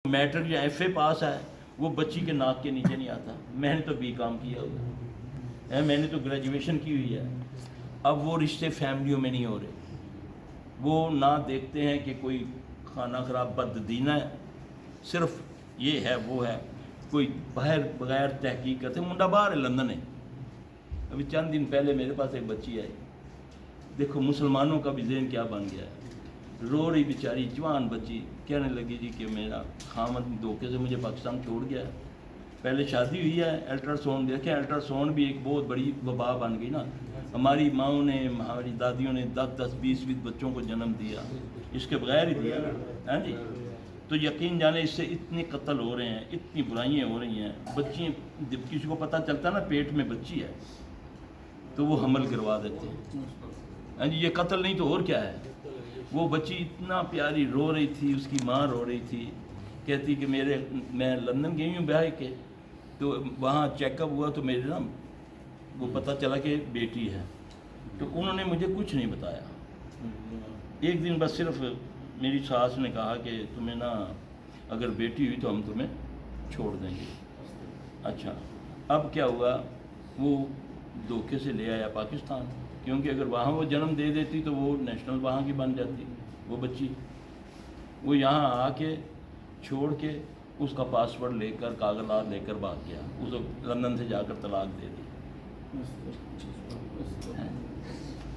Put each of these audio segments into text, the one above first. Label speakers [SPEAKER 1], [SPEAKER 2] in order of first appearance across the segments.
[SPEAKER 1] Matric یا F A پاس ہے وہ بچی کے ناک کے نیچے نہیں آتا. میں نے تو بی کام کیا ہوا ہے, میں نے تو گریجویشن کی ہوئی ہے. اب وہ رشتے فیملیوں میں نہیں ہو رہے. وہ نہ دیکھتے ہیں کہ کوئی کھانا خراب بددینہ ہے, صرف یہ ہے وہ ہے, کوئی بغیر تحقیق کرتے. منڈا باہر ہے, لندن ہے. ابھی چند دن پہلے میرے پاس ایک بچی آئی. دیکھو مسلمانوں کا بھی ذہن کیا بن گیا ہے. رو رہی بیچاری جوان بچی, کہنے لگی جی کہ میرا خامد دھوکے سے مجھے پاکستان چھوڑ گیا ہے. پہلے شادی ہوئی ہے, الٹرا ساؤنڈ دیکھیں, الٹرا ساؤنڈ بھی ایک بہت بڑی وبا بن گئی نا. ہماری ماؤں نے, ہماری دادیوں نے 10 20 بچوں کو جنم دیا, اس کے بغیر ہی دیا نا. ہاں جی, تو یقین جانے اس سے اتنے قتل ہو رہے ہیں, اتنی برائیاں ہو رہی ہیں. بچی جب کسی کو پتہ چلتا نا پیٹ میں بچی ہے تو وہ حمل کروا دیتے ہیں. ہاں جی, یہ قتل نہیں تو اور کیا ہے. وہ بچی اتنا پیاری رو رہی تھی, اس کی ماں رو رہی تھی, کہتی کہ میں لندن گئی ہوں بیاہ کے, تو وہاں چیک اپ ہوا تو میرے نا وہ پتہ چلا کہ بیٹی ہے. تو انہوں نے مجھے کچھ نہیں بتایا. ایک دن بس صرف میری ساس نے کہا کہ تمہیں نا اگر بیٹی ہوئی تو ہم تمہیں چھوڑ دیں گے. اچھا, اب کیا ہوا, وہ دھوکے سے لے آیا پاکستان, کیونکہ اگر وہاں وہ جنم دے دیتی تو وہ نیشنل وہاں کی بن جاتی وہ بچی. وہ یہاں آ کے چھوڑ کے اس کا پاسورڈ لے کر کاغذات لے کر بھاگ گیا. اس کو لندن سے جا کر طلاق دے دی.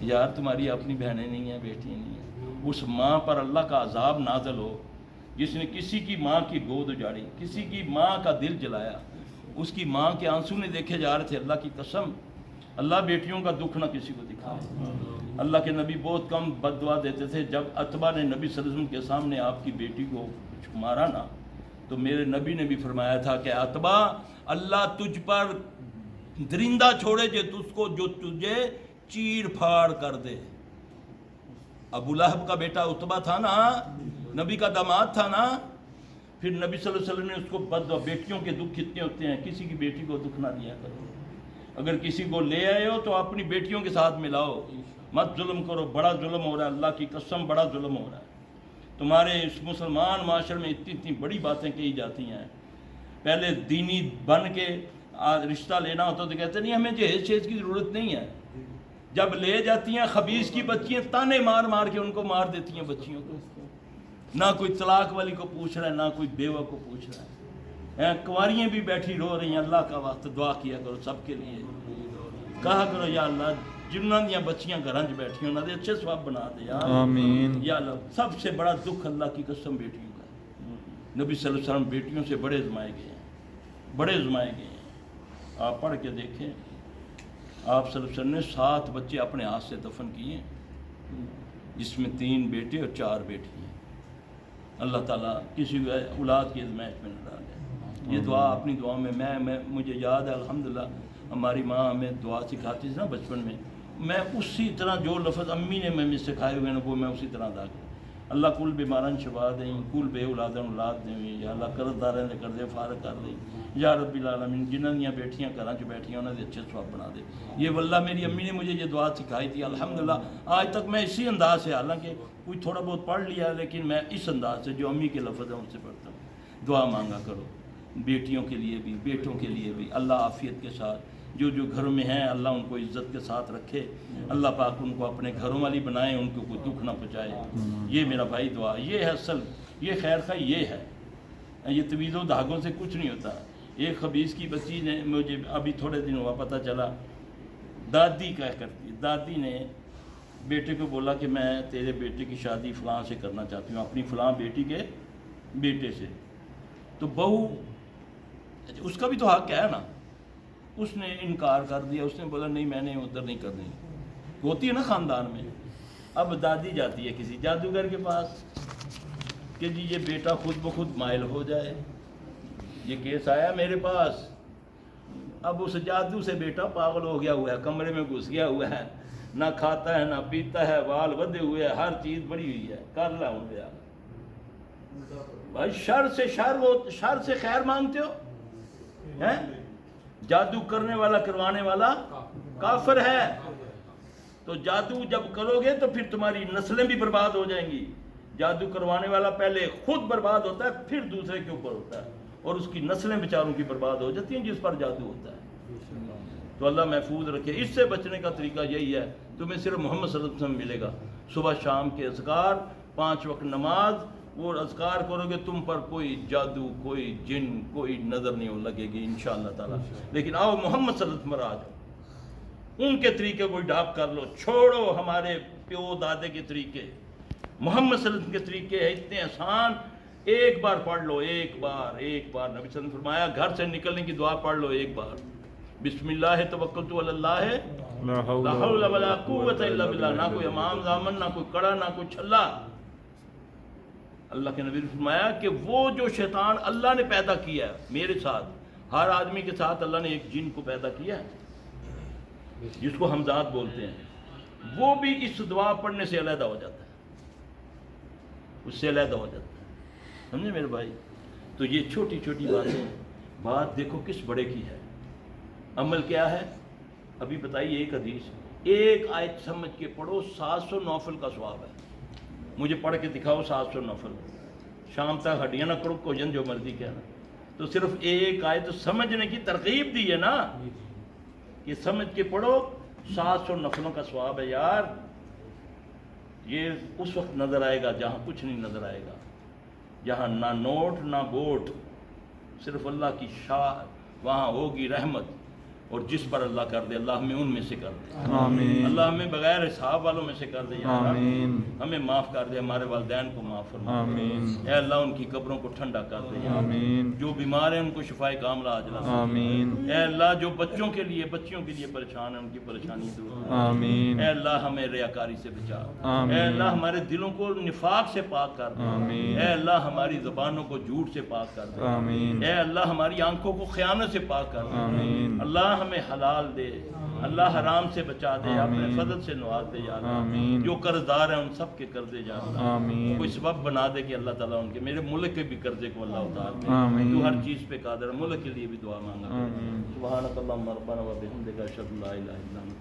[SPEAKER 1] یار تمہاری اپنی بہنیں نہیں ہیں, بیٹیاں نہیں ہیں. اس ماں پر اللہ کا عذاب نازل ہو جس نے کسی کی ماں کی گود اجاڑی, کسی کی ماں کا دل جلایا. اس کی ماں کے آنسو نے دیکھے جا رہے تھے. اللہ کی قسم, اللہ بیٹیوں کا دکھ نہ کسی کو دکھائے. اللہ کے نبی بہت کم بد دعا دیتے تھے. جب عتبہ نے نبی صلی اللہ علیہ وسلم کے سامنے آپ کی بیٹی کو مارا نا, تو میرے نبی نے بھی فرمایا تھا کہ عتبہ اللہ تجھ پر درندہ چھوڑے جو تجھے چیر پھاڑ کر دے. ابو لہب کا بیٹا عتبہ تھا نا, نبی کا داماد تھا نا. پھر نبی صلی اللہ علیہ وسلم نے اس کو بد دعا, بیٹیوں کے دکھ کتنے ہوتے ہیں, کسی کی بیٹی کو دکھ نہ دیا کرو. اگر کسی کو لے آئے ہو تو اپنی بیٹیوں کے ساتھ ملاؤ, مت ظلم کرو. بڑا ظلم ہو رہا ہے, اللہ کی قسم بڑا ظلم ہو رہا ہے. تمہارے اس مسلمان معاشرے میں اتنی بڑی باتیں کہی جاتی ہیں. پہلے دینی بن کے رشتہ لینا ہوتا تو کہتے نہیں ہمیں جہیز شیز کی ضرورت نہیں ہے. جب لے جاتی ہیں خبیث کی بچیاں, تانے مار مار کے ان کو مار دیتی ہیں بچیوں کو. نہ کوئی طلاق والی کو پوچھ رہا ہے, نہ کوئی بیوہ کو پوچھ رہا ہے. کنواریاں بھی بیٹھی رو رہی ہیں. اللہ کا واسطہ دعا کیا کرو سب کے لیے. کہا کرو یا اللہ جنہاں دیاں بچیاں گھراں چ بیٹھی انہاں دے اچھے ثواب بنا دے یا
[SPEAKER 2] آمین.
[SPEAKER 1] یا اللہ. سب سے بڑا دکھ اللہ کی قسم بیٹیوں کا ہے. نبی صلی اللہ علیہ وسلم بیٹیوں سے بڑے ازمائے گئے ہیں, بڑے ازمائے گئے ہیں. آپ پڑھ کے دیکھیں, آپ صلی اللہ علیہ وسلم نے 7 بچے اپنے ہاتھ سے دفن کیے, جس میں 3 بیٹے اور 4 بیٹی ہیں. اللہ تعالیٰ کسی اولاد کی ازمائش میں نہ ڈالے. یہ دعا اپنی دعا میں مجھے یاد ہے الحمدللہ, ہماری ماں ہمیں دعا سکھاتی تھی نا بچپن میں اسی طرح جو لفظ امی نے میں سکھائے ہوئے ہیں وہ میں اسی طرح ادا کروں. اللہ کل بیماران شفا دیں, کل بے اولادن اولاد دیں, یا اللہ قرض داریں دے کر دے فارغ کر دیں, یا رب العالمین جنہاں دیاں بیٹیاں گھراں چ بیٹھیاں انہاں دے اچھے ثواب بنا دے. یہ واللہ میری امی نے مجھے یہ دعا سکھائی تھی الحمدللہ. آج تک میں اسی انداز سے, حالانکہ کوئی تھوڑا بہت پڑھ لیا ہے, لیکن میں اس انداز سے جو امی کے لفظ ہیں ان سے پڑھتا ہوں. دعا مانگا کرو بیٹیوں کے لیے بھی, بیٹوں کے لیے بھی. اللہ عافیت کے ساتھ جو گھروں میں ہیں اللہ ان کو عزت کے ساتھ رکھے. اللہ پاک ان کو اپنے گھروں والی بنائے, ان کو کوئی دکھ نہ پہنچائے. یہ میرا بھائی دعا, یہ ہے اصل, یہ خیر خواہ یہ ہے. یہ طویل و دھاگوں سے کچھ نہیں ہوتا. ایک خبیث کی بچی نے مجھے ابھی تھوڑے دن ہوا پتہ چلا, دادی کیا کرتی ہے, دادی نے بیٹے کو بولا کہ میں تیرے بیٹے کی شادی فلاں سے کرنا چاہتی ہوں, اپنی فلاں بیٹی کے بیٹے سے. تو بہو, اس کا بھی تو حق ہے نا, اس نے انکار کر دیا. اس نے بولا نہیں میں نے ادھر نہیں کرنی. ہوتی ہے نا خاندان میں. اب دادی جاتی ہے کسی جادوگر کے پاس کہ جی یہ بیٹا خود بخود مائل ہو جائے. یہ کیس آیا میرے پاس. اب اس جادو سے بیٹا پاگل ہو گیا ہوا ہے, کمرے میں گھس گیا ہوا ہے, نہ کھاتا ہے نہ پیتا ہے, وال ودے ہوئے ہے, ہر چیز بڑی ہوئی ہے. کر لا ہوں گیا بھائی, شر سے شر, وہ شر سے خیر مانگتے ہو ہیں. جادو کرنے والا کروانے والا کافر ہے. تو جادو جب کرو گے تو پھر تمہاری نسلیں بھی برباد ہو جائیں گی. جادو کروانے والا پہلے خود برباد ہوتا ہے، پھر دوسرے کے اوپر ہوتا ہے، اور اس کی نسلیں بیچاروں کی برباد ہو جاتی ہیں جس پر جادو ہوتا ہے۔ تو اللہ محفوظ رکھے۔ اس سے بچنے کا طریقہ یہی ہے، تمہیں صرف محمد صلی اللہ علیہ وسلم ملے گا، صبح شام کے اذکار، 5 وقت نماز، وہ اذکار کرو گے تم پر کوئی جادو، کوئی جن، کوئی نظر نہیں لگے گی انشاءاللہ تعالی۔ لیکن آؤ محمد صلی اللہ علیہ وسلم پر آ جاؤ، ان کے طریقے کو اڈاپٹ کر لو، چھوڑو ہمارے پیو دادے کے طریقے۔ محمد صلی اللہ علیہ وسلم کے طریقے ہیں اتنے آسان، ایک بار پڑھ لو، ایک بار نبی صلی اللہ علیہ وسلم نے فرمایا گھر سے نکلنے کی دعا پڑھ لو ایک بار، بسم اللہ توکلت علی اللہ لا حول ولا قوت الا باللہ، نہ کوئی امام زامن، نہ کوئی کڑا، نہ کوئی چھلا۔ اللہ کے نبی نے فرمایا کہ وہ جو شیطان اللہ نے پیدا کیا ہے میرے ساتھ، ہر آدمی کے ساتھ اللہ نے ایک جن کو پیدا کیا ہے جس کو حمزات بولتے ہیں، وہ بھی اس دعا پڑھنے سے علیحدہ ہو جاتا ہے، اس سے علیحدہ ہو جاتا ہے، سمجھے میرے بھائی؟ تو یہ چھوٹی چھوٹی باتیں، بات دیکھو کس بڑے کی ہے، عمل کیا ہے؟ ابھی بتائیے ایک حدیث، ایک آیت سمجھ کے پڑھو 700 نوفل کا ثواب ہے۔ مجھے پڑھ کے دکھاؤ 700 نوفل، شام تک ہڈیاں نہ کرو، کوجن جو مرضی کہنا، تو صرف ایک آیت سمجھنے کی ترغیب دی ہے نا، کہ سمجھ کے پڑھو 700 نفلوں کا ثواب ہے یار۔ یہ اس وقت نظر آئے گا جہاں کچھ نہیں نظر آئے گا، جہاں نہ نوٹ نہ ووٹ، صرف اللہ کی شاہ، وہاں ہوگی رحمت، اور جس پر اللہ کر دے اللہ ہمیں ان میں سے کر دے،
[SPEAKER 2] آمین۔
[SPEAKER 1] اللہ ہمیں بغیر حساب والوں میں سے کر دے یا رب،
[SPEAKER 2] آمین۔
[SPEAKER 1] ہمیں معاف کر دے، ہمارے والدین کو معاف فرما،
[SPEAKER 2] آمین۔
[SPEAKER 1] اے اللہ ان کی قبروں کو ٹھنڈا کر دے یا رب،
[SPEAKER 2] آمین۔
[SPEAKER 1] جو بیمار ہیں ان کو شفائے کاملہ عاجلہ عطا فرما،
[SPEAKER 2] آمین۔
[SPEAKER 1] اے اللہ جو بچوں کے لیے پریشان ہیں ان کی پریشانی دور کر،
[SPEAKER 2] آمین۔
[SPEAKER 1] اے اللہ ہمیں ریاکاری سے بچا،
[SPEAKER 2] آمین۔
[SPEAKER 1] اے اللہ ہمارے دلوں کو نفاق سے پاک کر دے،
[SPEAKER 2] آمین۔
[SPEAKER 1] اے اللہ ہماری زبانوں کو جھوٹ سے پاک کر دے،
[SPEAKER 2] آمین۔
[SPEAKER 1] اے اللہ ہماری آنکھوں کو خیانت سے پاک کر دے،
[SPEAKER 2] آمین۔
[SPEAKER 1] اللہ ہمیں حلال دے، اللہ حرام سے بچا دے، اپنے
[SPEAKER 2] آمین۔
[SPEAKER 1] فضل سے نواز دے یا اللہ،
[SPEAKER 2] آمین۔
[SPEAKER 1] جو قرض دار ہیں ان سب کے قرضے یا اللہ،
[SPEAKER 2] آمین۔
[SPEAKER 1] کوئی سبب بنا دے کہ اللہ تعالیٰ ان کے، میرے ملک کے بھی قرضے کو اللہ اتار دے،
[SPEAKER 2] آمین۔
[SPEAKER 1] تو ہر چیز پہ قادر ہے، ملک کے لیے بھی دعا مانگا،
[SPEAKER 2] آمین۔
[SPEAKER 1] سبحانک اللہم ربنا و بحمدک اشہد ان لا الہ الا انت